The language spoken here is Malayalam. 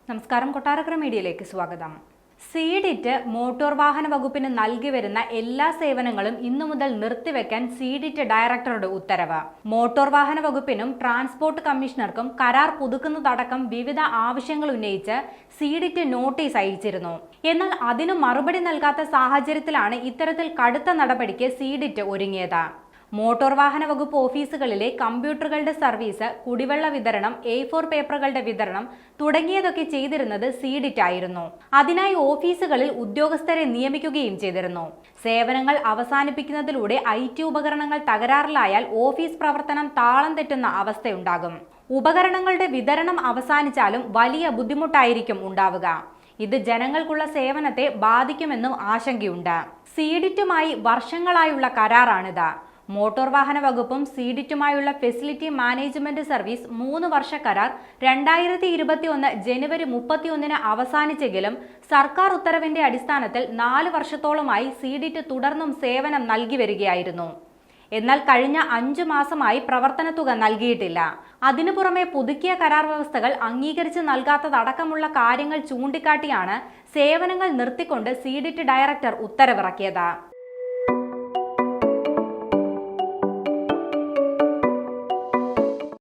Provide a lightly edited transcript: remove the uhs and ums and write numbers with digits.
നമസ്കാരം, കൊട്ടാരക്കര മീഡിയയിലേക്ക് സ്വാഗതം. സീഡിറ്റ് മോട്ടോർ വാഹന വകുപ്പിന് നൽകി വരുന്ന എല്ലാ സേവനങ്ങളും ഇന്നു മുതൽ നിർത്തിവെക്കാൻ സീഡിറ്റ് ഡയറക്ടറുടെ ഉത്തരവ്. മോട്ടോർ വാഹന വകുപ്പിനും ട്രാൻസ്പോർട്ട് കമ്മീഷണർക്കും കരാർ പുതുക്കുന്നതടക്കം വിവിധ ആവശ്യങ്ങൾ ഉന്നയിച്ച് സീഡിറ്റ് നോട്ടീസ് അയച്ചിരുന്നു. എന്നാൽ അതിന് മറുപടി നൽകാത്ത സാഹചര്യത്തിലാണ് ഇത്തരത്തിൽ കടുത്ത നടപടിക്ക് സീഡിറ്റ് ഒരുങ്ങിയത്. മോട്ടോർ വാഹന വകുപ്പ് ഓഫീസുകളിലെ കമ്പ്യൂട്ടറുകളുടെ സർവീസ്, കുടിവെള്ള വിതരണം, A4 പേപ്പറുകളുടെ വിതരണം തുടങ്ങിയതൊക്കെ ചെയ്തിരുന്നത് സീഡിറ്റ് ആയിരുന്നു. അതിനായി ഓഫീസുകളിൽ ഉദ്യോഗസ്ഥരെ നിയമിക്കുകയും ചെയ്തിരുന്നു. സേവനങ്ങൾ അവസാനിപ്പിക്കുന്നതിലൂടെ IT ഉപകരണങ്ങൾ തകരാറിലായാൽ ഓഫീസ് പ്രവർത്തനം താളം തെറ്റുന്ന അവസ്ഥയുണ്ടാകും. ഉപകരണങ്ങളുടെ വിതരണം അവസാനിച്ചാലും വലിയ ബുദ്ധിമുട്ടായിരിക്കും ഉണ്ടാവുക. ഇത് ജനങ്ങൾക്കുള്ള സേവനത്തെ ബാധിക്കുമെന്നും ആശങ്കയുണ്ട്. സീഡിറ്റുമായി വർഷങ്ങളായുള്ള കരാറാണിത്. മോട്ടോർ വാഹന വകുപ്പും സീഡിറ്റുമായുള്ള ഫെസിലിറ്റി മാനേജ്മെന്റ് സർവീസ് 3 വർഷ കരാർ 2021 ജനുവരി 31 അവസാനിച്ചെങ്കിലും സർക്കാർ ഉത്തരവിന്റെ അടിസ്ഥാനത്തിൽ 4 വർഷത്തോളമായി സീഡിറ്റ് തുടർന്നും സേവനം നൽകി വരികയായിരുന്നു. എന്നാൽ കഴിഞ്ഞ 5 മാസമായി പ്രവർത്തന തുക നൽകിയിട്ടില്ല. അതിനു പുറമെ പുതുക്കിയ കരാർ വ്യവസ്ഥകൾ അംഗീകരിച്ച് നൽകാത്തതടക്കമുള്ള കാര്യങ്ങൾ ചൂണ്ടിക്കാട്ടിയാണ് സേവനങ്ങൾ നിർത്തിക്കൊണ്ട് സീഡിറ്റ് ഡയറക്ടർ ഉത്തരവിറക്കിയത്.